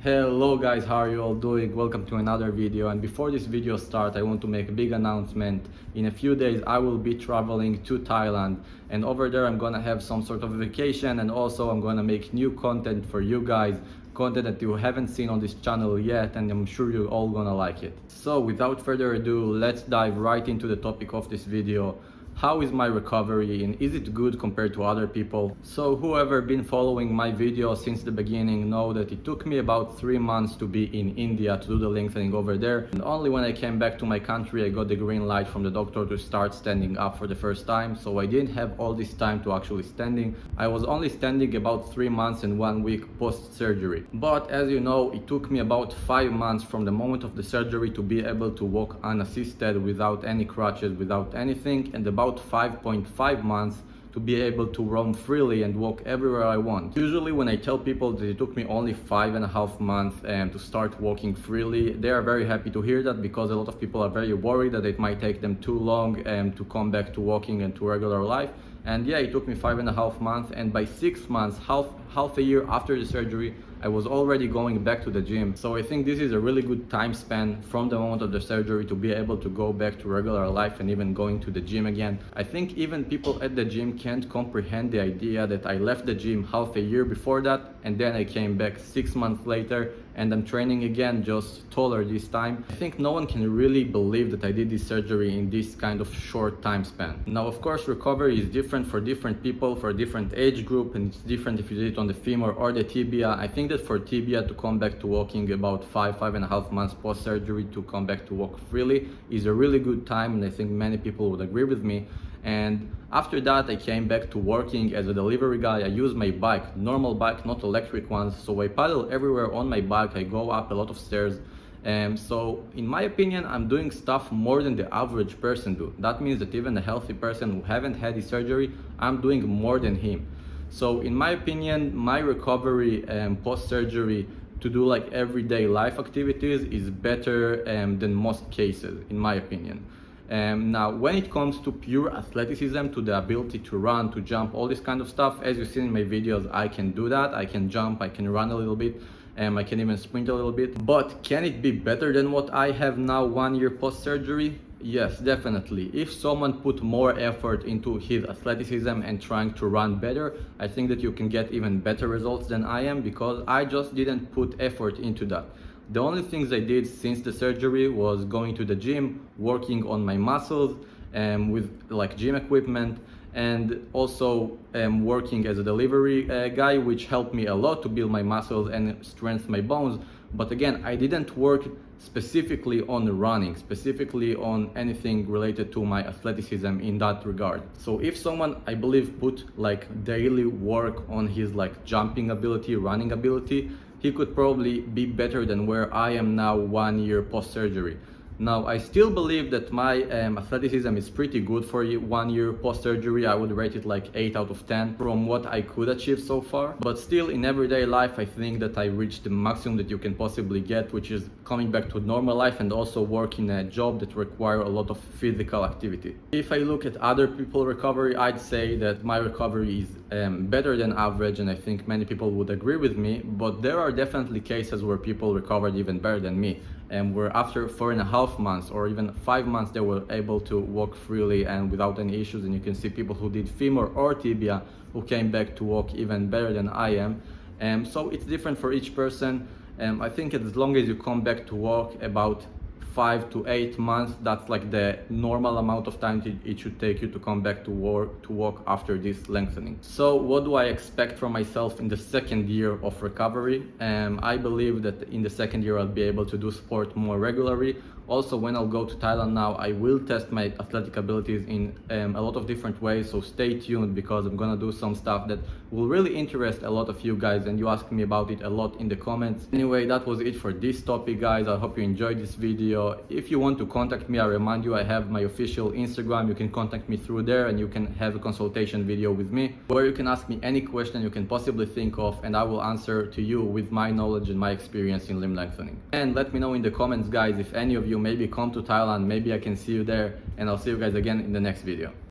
Hello guys, how are you all doing? Welcome to another video, and before this video starts I want to make a big announcement. In a few days I will be traveling to Thailand, and over there I'm gonna have some sort of vacation, and also I'm gonna make new content for you guys, content that you haven't seen on this channel yet, and I'm sure you're all gonna like it. So without further ado, let's dive right into the topic of this video. How is my recovery and is it good compared to other people? So whoever been following my video since the beginning know that it took me about 3 months to be in India to do the lengthening over there, and only when I came back to my country I got the green light from the doctor to start standing up for the first time. So I didn't have all this time to actually standing. I was only standing about 3 months and 1 week post surgery. But as you know, it took me about 5 months from the moment of the surgery to be able to walk unassisted, without any crutches, without anything, and about 5.5 months to be able to roam freely and walk everywhere I want. Usually when I tell people that it took me only 5.5 months to start walking freely, they are very happy to hear that, because a lot of people are very worried that it might take them too long to come back to walking and to regular life. And yeah, it took me 5.5 months, and by 6 months, half a year after the surgery, I was already going back to the gym. So I think this is a really good time span from the moment of the surgery to be able to go back to regular life and even going to the gym again. I think even people at the gym can't comprehend the idea that I left the gym half a year before that, and then I came back 6 months later and I'm training again, just taller this time. I think no one can really believe that I did this surgery in this kind of short time span. Now of course recovery is different for different people, for a different age group, and it's different if you did it on the femur or the tibia. I think that for tibia to come back to walking about 5.5 months post surgery to come back to walk freely is a really good time, and I think many people would agree with me. And after that I came back to working as a delivery guy. I use my bike, normal bike, not electric ones, so I paddle everywhere on my bike. I go up a lot of stairs, so in my opinion I'm doing stuff more than the average person do. That means that even a healthy person who haven't had his surgery, I'm doing more than him. So in my opinion, my recovery post-surgery to do like everyday life activities is better than most cases, in my opinion. Now when it comes to pure athleticism, to the ability to run, to jump, all this kind of stuff, as you've seen in my videos, I can do that. I can jump, I can run a little bit, I can even sprint a little bit. But can it be better than what I have now 1 year post-surgery? Yes, definitely. If someone put more effort into his athleticism and trying to run better, I think that you can get even better results than I am, because I just didn't put effort into that. The only things I did since the surgery was going to the gym, working on my muscles with like gym equipment, and also working as a delivery guy, which helped me a lot to build my muscles and strengthen my bones. But again, I didn't work specifically on running, specifically on anything related to my athleticism in that regard. So if someone, I believe, put like daily work on his like jumping ability, running ability, he could probably be better than where I am now 1 year post-surgery. Now, I still believe that my athleticism is pretty good for 1 year post-surgery. I would rate it like 8 out of 10 from what I could achieve so far. But still, in everyday life, I think that I reached the maximum that you can possibly get, which is coming back to normal life and also work in a job that require a lot of physical activity. If I look at other people's recovery, I'd say that my recovery is better than average, and I think many people would agree with me. But there are definitely cases where people recovered even better than me, and where after 4.5 months or even 5 months they were able to walk freely and without any issues. And you can see people who did femur or tibia who came back to walk even better than I am. So it's different for each person. I think as long as you come back to walk about 5 to 8 months, that's like the normal amount of time it should take you to come back to walk after this lengthening. So what do I expect from myself in the second year of recovery? I believe that in the second year I'll be able to do sport more regularly. Also, when I'll go to Thailand now, I will test my athletic abilities in a lot of different ways, so stay tuned, because I'm gonna do some stuff that will really interest a lot of you guys, and you asked me about it a lot in the comments. Anyway, that was it for this topic, guys. I hope you enjoyed this video. If you want to contact me, I remind you I have my official Instagram. You can contact me through there and you can have a consultation video with me, where you can ask me any question you can possibly think of, and I will answer to you with my knowledge and my experience in limb lengthening. And let me know in the comments, guys, if any of you maybe come to Thailand, maybe I can see you there, and I'll see you guys again in the next video.